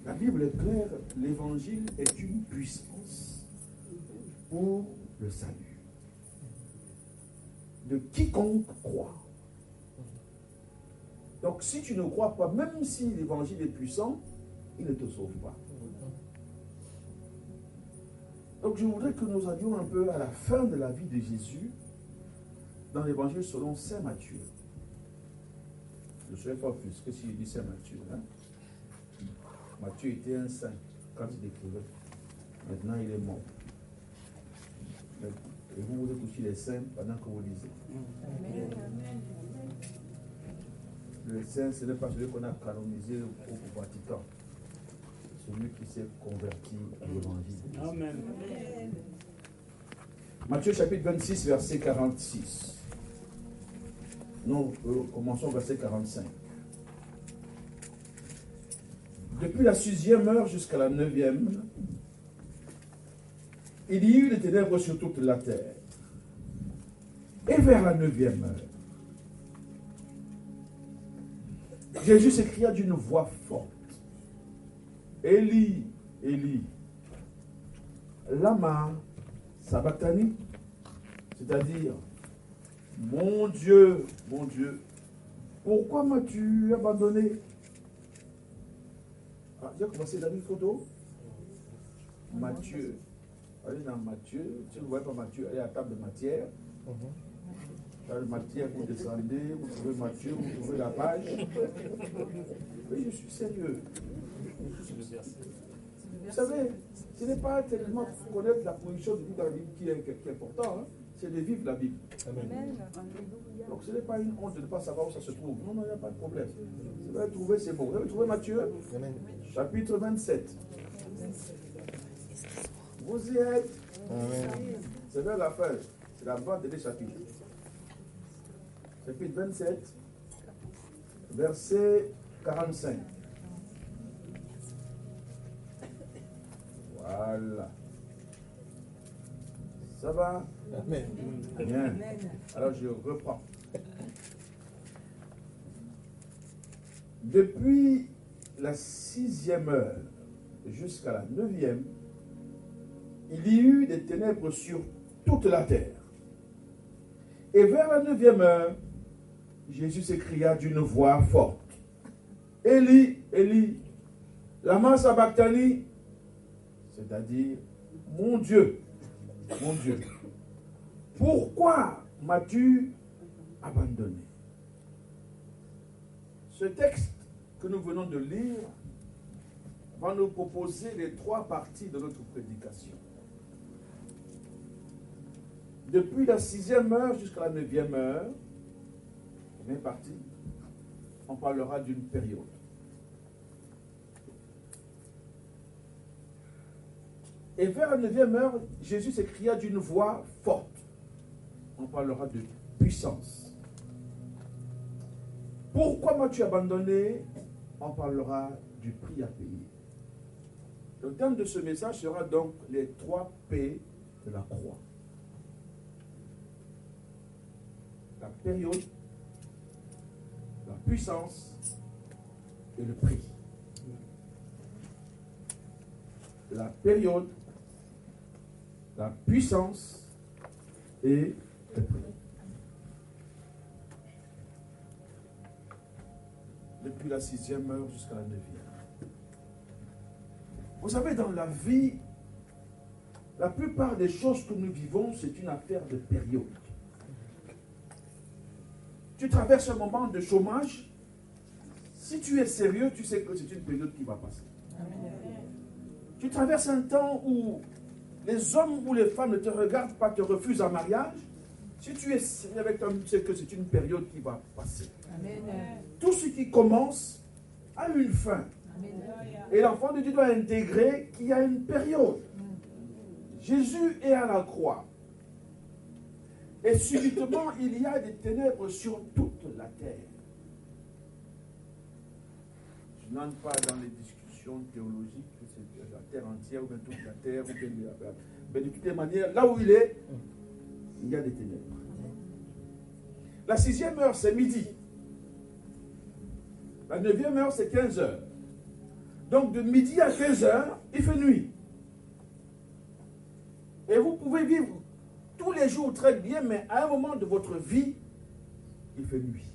La Bible est claire, l'évangile est une puissance pour le salut de quiconque croit. Donc si tu ne crois pas, même si l'évangile est puissant, il ne te sauve pas. Donc je voudrais que nous allions un peu à la fin de la vie de Jésus dans l'évangile selon Saint Matthieu. Je ne serais pas offusqué si je dis Saint Matthieu. Hein? Matthieu était un saint quand il écrivait. Maintenant il est mort. Et vous êtes aussi les saints pendant que vous lisez. Le saint, ce n'est pas celui qu'on a canonisé au Vatican. Celui qui s'est converti à l'évangile. Amen. Matthieu chapitre 26, verset 46. Nous commençons au verset 45. Depuis la 6e heure jusqu'à la 9e, il y eut des ténèbres sur toute la terre. Et vers la 9e heure, Jésus s'écria d'une voix forte. Élie, Élie, lama sabachthani, c'est-à-dire, mon Dieu, pourquoi m'as-tu abandonné? Ah, j'ai commencé la photo. Matthieu. Allez dans Matthieu. Si vous ne voyez pas Matthieu, allez à la table de matière. Dans la matière, vous descendez, vous trouvez Matthieu, vous trouvez la page. Oui, je suis sérieux. Vous savez, ce n'est pas tellement connaître la position de Dieu dans la Bible qui est important, hein. C'est de vivre la Bible. Amen. Donc ce n'est pas une honte de ne pas savoir où ça se trouve. Non, il n'y a pas de problème. Vous allez trouver, c'est bon. Vous allez trouver Matthieu, chapitre 27. Vous y êtes. Amen. C'est vers la fin. C'est la fin des chapitres. Chapitre 27, verset 45. Voilà. Ça va? Amen. Bien. Alors je reprends. Depuis la 6e heure jusqu'à la 9e, il y eut des ténèbres sur toute la terre. Et vers la 9e heure, Jésus s'écria d'une voix forte. Élie, Élie, lama sabachthani, c'est-à-dire, mon Dieu, pourquoi m'as-tu abandonné? Ce texte que nous venons de lire va nous proposer les 3 parties de notre prédication. Depuis la 6e heure jusqu'à la 9e heure, première partie, on parlera d'une période. Et vers la 9e heure, Jésus s'écria d'une voix forte. On parlera de puissance. Pourquoi m'as-tu abandonné? On parlera du prix à payer. Le thème de ce message sera donc les 3 P de la croix. La période, la puissance et le prix. La période, la puissance et le prix. Depuis la 6e heure jusqu'à la 9e. Vous savez, dans la vie, la plupart des choses que nous vivons, c'est une affaire de période. Tu traverses un moment de chômage, si tu es sérieux, tu sais que c'est une période qui va passer. Amen. Tu traverses un temps où les hommes ou les femmes ne te regardent pas, te refusent en mariage. Si tu es sérieux avec eux, tu sais que c'est une période qui va passer. Amen. Tout ce qui commence a une fin. Amen. Et l'enfant de Dieu doit intégrer qu'il y a une période. Jésus est à la croix. Et subitement, il y a des ténèbres sur toute la terre. Je n'entre pas dans les discussions théologiques, que c'est la terre entière, ou bien toute la terre, ou bien mais de toutes les manières, là où il est, il y a des ténèbres. La 6e heure, c'est midi. La 9e heure, c'est 15 heures. Donc de midi à 15h, il fait nuit. Et vous pouvez vivre tous les jours très bien, mais à un moment de votre vie, il fait nuit.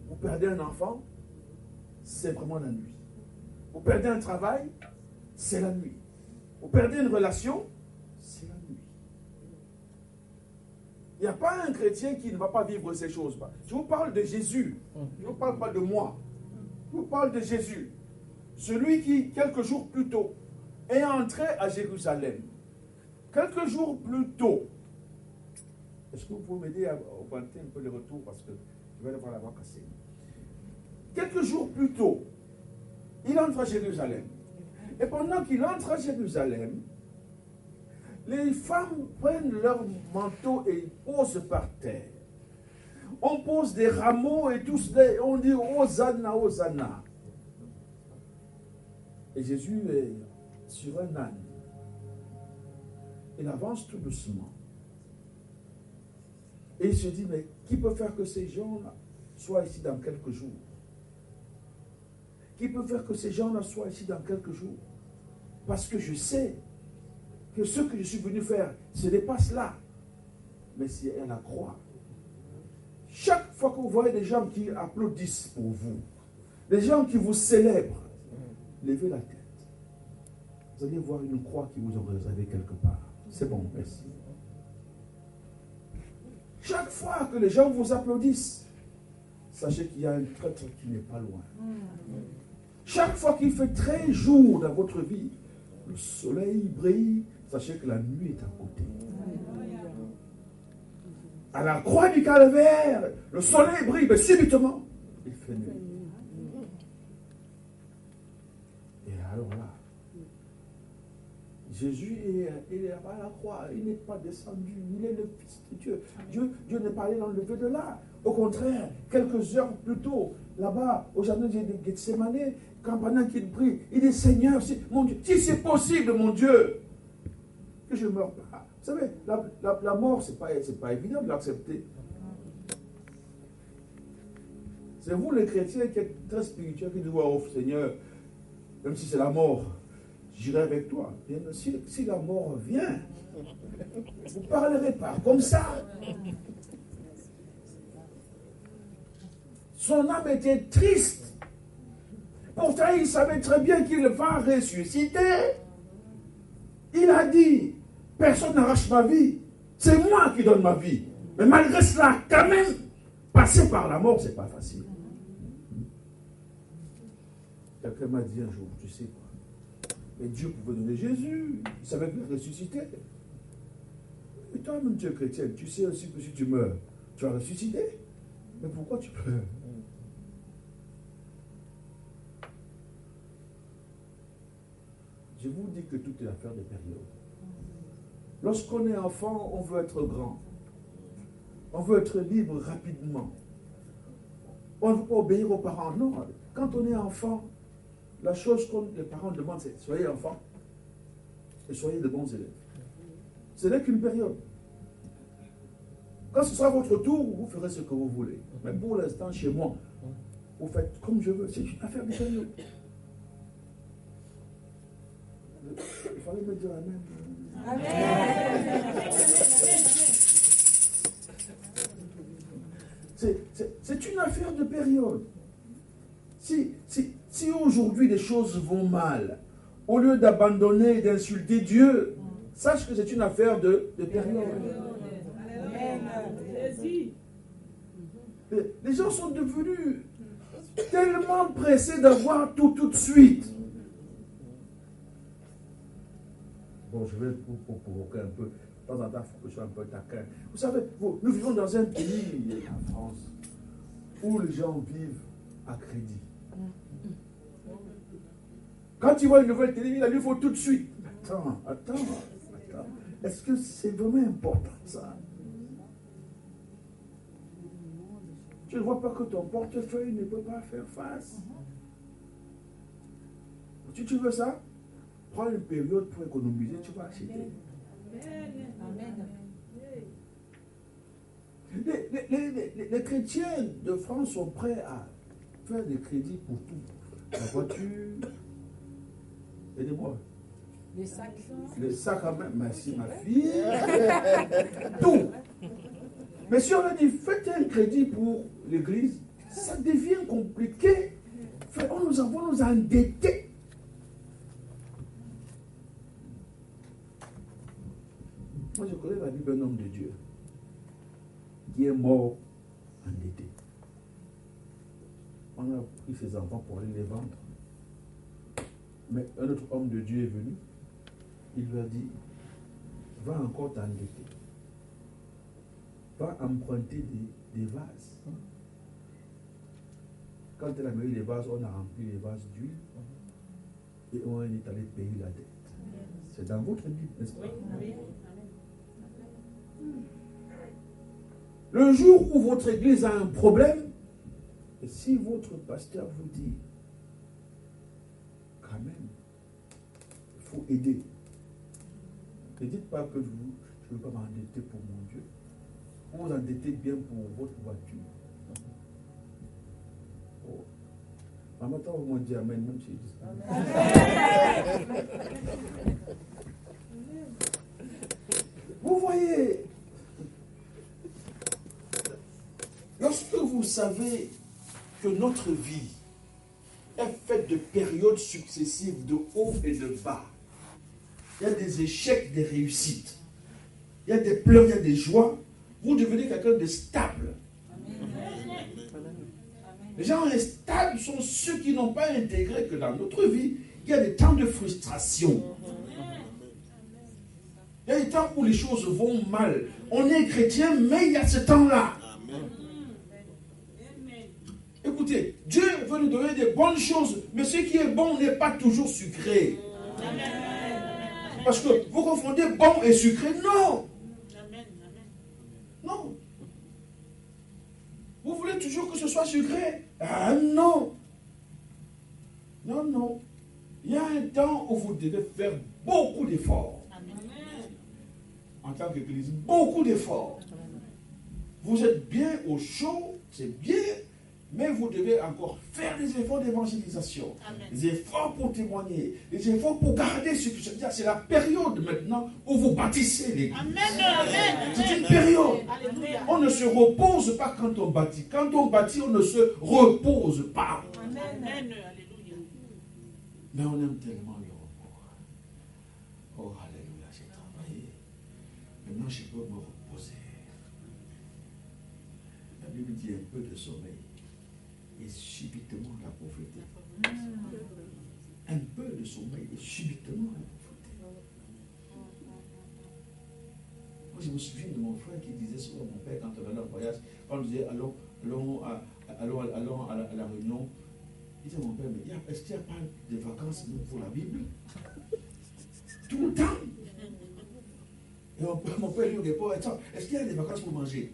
Vous perdez un enfant, c'est vraiment la nuit. Vous perdez un travail, c'est la nuit. Vous perdez une relation, c'est la nuit. Il n'y a pas un chrétien qui ne va pas vivre ces choses. Je vous parle de Jésus. Je ne vous parle pas de moi. Je vous parle de Jésus. Celui qui, quelques jours plus tôt, est entré à Jérusalem. Quelques jours plus tôt. Est-ce que vous pouvez m'aider à augmenter un peu le retour parce que je vais devoir la voix cassée. Quelques jours plus tôt, il entre à Jérusalem. Et pendant qu'il entre à Jérusalem, les femmes prennent leur manteau et ils posent par terre. On pose des rameaux et tous on dit Hosanna, Hosanna. Et Jésus est sur un âne. Il avance tout doucement. Et il se dit, mais qui peut faire que ces gens-là soient ici dans quelques jours? Qui peut faire que ces gens-là soient ici dans quelques jours? Parce que je sais que ce que je suis venu faire, ce n'est pas cela, mais c'est à la croix. Chaque fois que vous voyez des gens qui applaudissent pour vous, des gens qui vous célèbrent, levez la tête. Vous allez voir une croix qui vous a réservé quelque part. C'est bon, merci. Chaque fois que les gens vous applaudissent, sachez qu'il y a un traître qui n'est pas loin. Chaque fois qu'il fait très jour dans votre vie, le soleil brille, sachez que la nuit est à côté. À la croix du calvaire, le soleil brille, mais subitement, il fait nuit. Et alors là, Jésus est à la croix, il n'est pas descendu, il est le Fils de Dieu. Dieu n'est pas allé l'enlever de là. Au contraire, quelques heures plus tôt, là-bas, au jardin de Gethsemane, quand pendant qu'il prie, il dit Seigneur, mon Dieu, si c'est possible, mon Dieu, que je ne meure pas. Vous savez, la mort, ce n'est pas évident de l'accepter. C'est vous, les chrétiens, qui êtes très spirituels, qui dites oh Seigneur, même si c'est la mort, j'irai avec toi. Bien, si la mort vient, vous ne parlerez pas comme ça. Son âme était triste. Pourtant, il savait très bien qu'il va ressusciter. Il a dit, personne n'arrache ma vie. C'est moi qui donne ma vie. Mais malgré cela, quand même, passer par la mort, ce n'est pas facile. Quelqu'un m'a dit un jour, tu sais quoi, mais Dieu pouvait donner Jésus. Il savait qu'il ressuscitait. Et toi-même, tu es chrétien, tu sais aussi que si tu meurs, tu vas ressusciter. Mais pourquoi tu pleures? Je vous dis que tout est affaire de période. Lorsqu'on est enfant, on veut être grand. On veut être libre rapidement. On ne veut pas obéir aux parents. Non, quand on est enfant, la chose que les parents demandent, c'est soyez enfants et soyez de bons élèves. Ce n'est qu'une période. Quand ce sera votre tour, vous ferez ce que vous voulez. Mais pour l'instant, chez moi, vous faites comme je veux. C'est une affaire de période. Il fallait me dire Amen. Amen. C'est une affaire de période. Si aujourd'hui les choses vont mal, au lieu d'abandonner et d'insulter Dieu, sache que c'est une affaire de période. Les gens sont devenus tellement pressés d'avoir tout de suite. Bon, je vais pour provoquer un peu. De temps en temps, il faut que je sois un peu taquin. Vous savez, nous vivons dans un pays, en France, où les gens vivent à crédit. Quand tu vois une nouvelle télé, il lui faut tout de suite. Attends. Est-ce que c'est vraiment important ça? Tu ne vois pas que ton portefeuille ne peut pas faire face? Si tu veux ça, prends une période pour économiser, tu vas acheter. Les chrétiens de France sont prêts à faire des crédits pour tout. la voiture, aidez-moi. Les sacs. Les sacs quand même, merci ma fille. Tout. Mais si on a dit, faites un crédit pour l'église, ça devient compliqué. On nous envoie nous endetter. Moi, je connais la Bible d'un homme de Dieu qui est mort endetté. On a pris ses enfants pour aller les vendre. Mais un autre homme de Dieu est venu. Il lui a dit, va encore t'endetter. Va emprunter des vases. Quand elle a mis les vases, on a rempli les vases d'huile et on est allé payer la dette. C'est dans votre Bible, n'est-ce pas? Oui. Le jour où votre église a un problème, et si votre pasteur vous dit, quand même, il faut aider. Ne dites pas que je ne veux pas m'endetter pour mon Dieu. Vous vous endettez bien pour votre voiture. Oh. En même temps, vous m'ont dit Amen, même si je dis ça. Vous voyez, lorsque vous savez que notre vie est faite de périodes successives de haut et de bas, il y a des échecs, des réussites, il y a des pleurs, il y a des joies, vous devenez quelqu'un de stable. Les gens instables sont ceux qui n'ont pas intégré que dans notre vie, il y a des temps de frustration. Il y a des temps où les choses vont mal. On est chrétien, mais il y a ce temps-là. Écoutez, Dieu veut nous donner des bonnes choses, mais ce qui est bon n'est pas toujours sucré. Parce que vous confondez bon et sucré. Non. Non. Vous voulez toujours que ce soit sucré? Ah non. Non, non. Il y a un temps où vous devez faire beaucoup d'efforts. En tant qu'église, beaucoup d'efforts. Vous êtes bien au chaud, c'est bien, mais vous devez encore faire des efforts d'évangélisation, des efforts pour témoigner, des efforts pour garder ce que je veux dire. C'est la période maintenant où vous bâtissez l'église. C'est une période. On ne se repose pas quand on bâtit. Quand on bâtit, on ne se repose pas. Mais on aime tellement le repos. Oh, alléluia, j'ai travaillé. Maintenant, je peux me reposer. La Bible dit un peu de sommeil. Et subitement la pauvreté. Un peu de sommeil et subitement la pauvreté. Moi, je me souviens de mon frère qui disait souvent à mon père quand on allait en voyage, quand on disait allons à la réunion, il disait à mon père, mais est-ce qu'il n'y a pas de vacances pour la Bible? Tout le temps. Et mon père lui répond, attends, est-ce qu'il y a des vacances pour manger?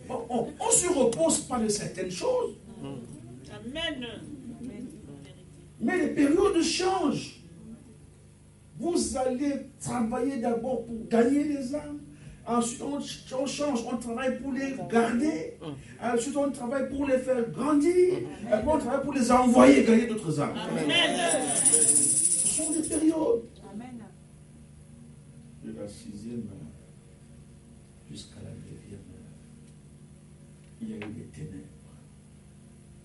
On ne se repose pas de certaines choses. Amen. Mais les périodes changent. Vous allez travailler d'abord pour gagner les âmes. Ensuite, on change, on travaille pour les garder. Ensuite, on travaille pour les faire grandir. Après, on travaille pour les envoyer gagner d'autres âmes. Amen. Ce sont des périodes. Amen. De la 6e jusqu'à la 9e, il y a eu des ténèbres.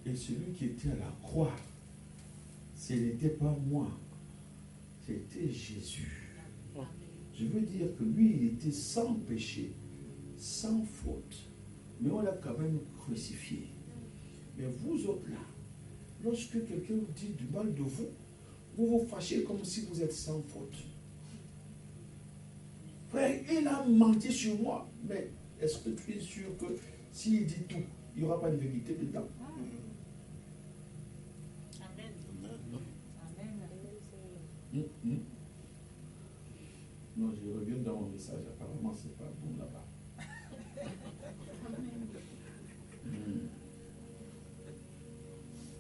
Et celui qui était à la croix, ce n'était pas moi, c'était Jésus. Je veux dire que lui, il était sans péché, sans faute. Mais on l'a quand même crucifié. Mais vous autres là, lorsque quelqu'un vous dit du mal de vous, vous vous fâchez comme si vous êtes sans faute. Frère, il a menti sur moi. Mais est-ce que tu es sûr que s'il dit tout, il n'y aura pas de vérité dedans? Amen. Amen. Non, je reviens dans mon message. Apparemment, ce n'est pas bon là-bas.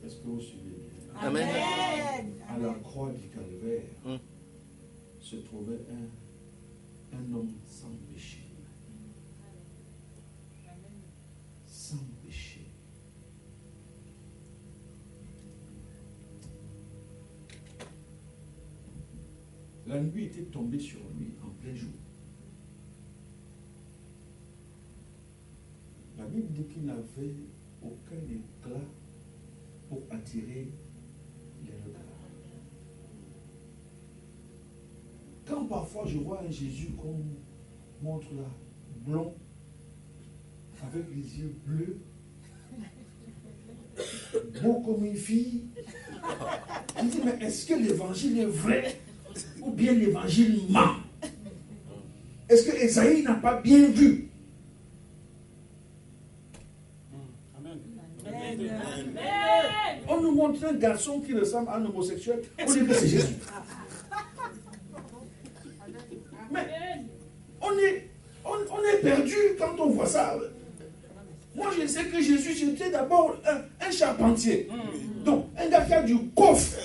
Est-ce que vous suivez bien? Amen. À la croix du Calvaire se trouvait un homme sans péché. Sans péché. La nuit était tombée sur lui en plein jour. La Bible dit qu'il n'avait aucun éclat pour attirer les regards. Quand parfois je vois un Jésus qu'on montre là, blond, avec les yeux bleus, beau comme une fille, je me dis, mais est-ce que l'évangile est vrai ou bien l'évangile ment? Est-ce que Esaïe n'a pas bien vu? On nous montre un garçon qui ressemble à un homosexuel, on dit que c'est Jésus. Mais on est perdu quand on voit ça. Moi, je sais que Jésus, c'était d'abord un charpentier. Donc, un gars qui a du coffre.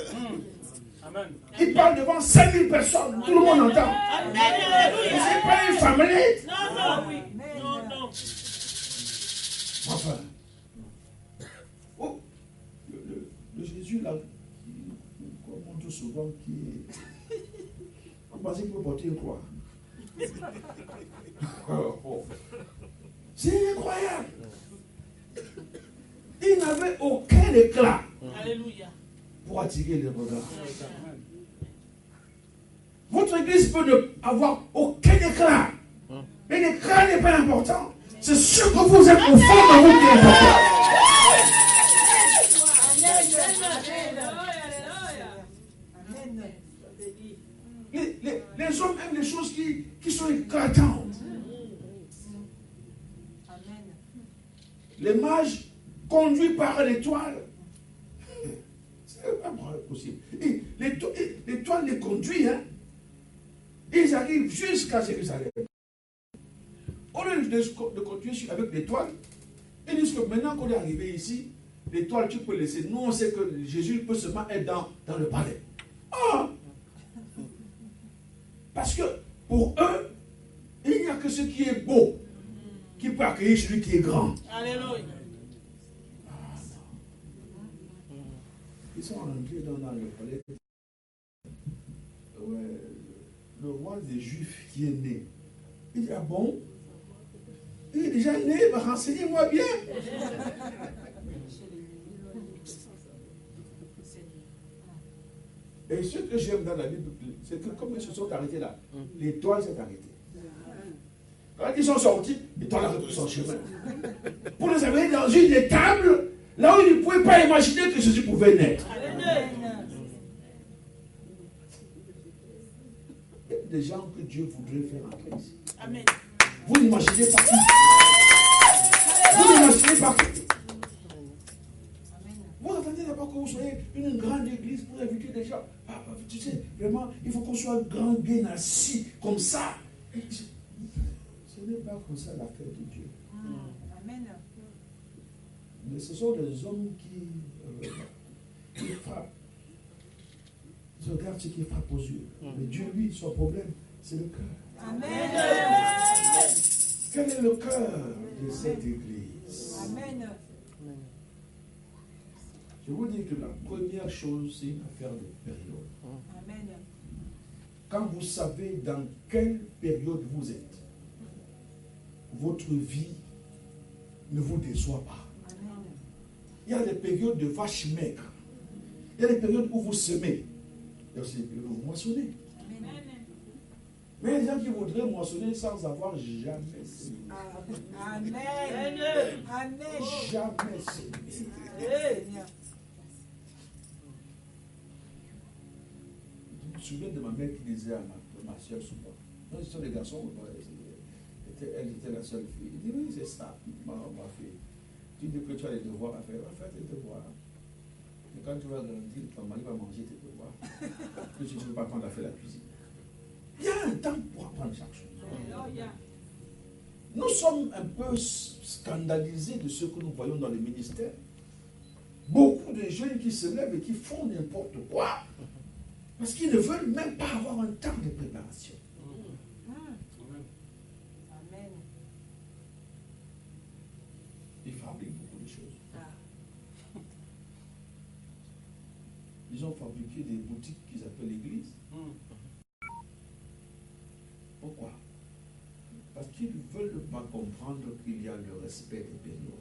Il parle devant 5000 personnes. Tout le monde entend. C'est pas une famille. Non. Enfin. Oh, le Jésus, là, qu'on montre souvent, qui est... On pense qu'il peut porter une croix. C'est incroyable. Il n'avait aucun éclat. Alléluia. Pour attirer les regards. Votre église peut ne avoir aucun éclat. Mais l'éclat n'est pas important. C'est ce que vous êtes au fond de vous qui est important. Les hommes aiment les choses qui sont éclatantes. Les mages conduits par l'étoile. C'est pas possible. L'étoile les conduit, hein. Ils arrivent jusqu'à Jérusalem. Au lieu de continuer avec l'étoile, ils disent que maintenant qu'on est arrivé ici, l'étoile tu peux laisser. Nous on sait que Jésus peut seulement être dans le palais. Ah! Parce que pour eux, il n'y a que ce qui est beau qui peut accueillir celui qui est grand. Alléluia. Ils sont rentrés dans le palais. Ouais, le roi des Juifs qui est né. Il dit, ah bon? Il est déjà né, renseignez-moi bien. Et ce que j'aime dans la Bible, c'est que comme ils se sont arrêtés là, l'étoile s'est arrêtée. Quand ils sont sortis, l'étoile a repris son chemin. Pour les amener dans une étable, là où ils ne pouvaient pas imaginer que Jésus pouvait naître. Il y a des gens que Dieu voudrait faire entrer ici. Amen. Vous n'imaginez pas qui. Vous n'imaginez pas qui. Vous attendez d'abord que vous soyez une grande église pour inviter des gens. Tu sais, vraiment, il faut qu'on soit grand, bien assis, comme ça. Ce n'est pas comme ça l'affaire de Dieu. Amen. Mais ce sont des hommes qui frappent. Ils regardent ce qui frappe aux yeux. Mais Dieu, lui, son problème, c'est le cœur. Amen. Quel est le cœur de cette église? Amen. Je vous dis que la première chose, c'est une affaire de période. Amen. Quand vous savez dans quelle période vous êtes, votre vie ne vous déçoit pas. Amen. Il y a des périodes de vaches maigres. Il y a des périodes où vous semez. Il y a aussi des périodes où vous moissonnez. Amen. Mais il y a des gens qui voudraient moissonner sans avoir jamais semé. Amen. Amen. Jamais semé. Je me souviens de ma mère qui disait à ma soeur souvent, non, ce sont des garçons, elle était la seule fille. Elle dit, oui, c'est ça, ma fille. Tu dis que tu as des devoirs à faire, va faire tes devoirs. Et quand tu vas grandir, ton mari va manger tes devoirs. Que tu ne peux pas apprendre à faire la cuisine. Il y a un temps pour apprendre chaque chose. Nous sommes un peu scandalisés de ce que nous voyons dans le ministère. Beaucoup de jeunes qui se lèvent et qui font n'importe quoi. Parce qu'ils ne veulent même pas avoir un temps de préparation. Amen. Ils fabriquent beaucoup de choses. Ils ont fabriqué des boutiques qu'ils appellent l'église. Parce qu'ils ne veulent pas comprendre qu'il y a le respect des périodes.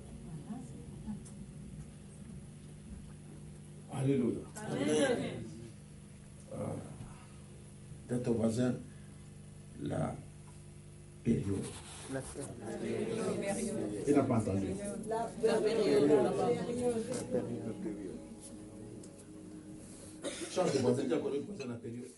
Alléluia. Amen. Dans ton voisin, la période. Il n'a pas entendu. La période. Change de voisin, tu as connu la période.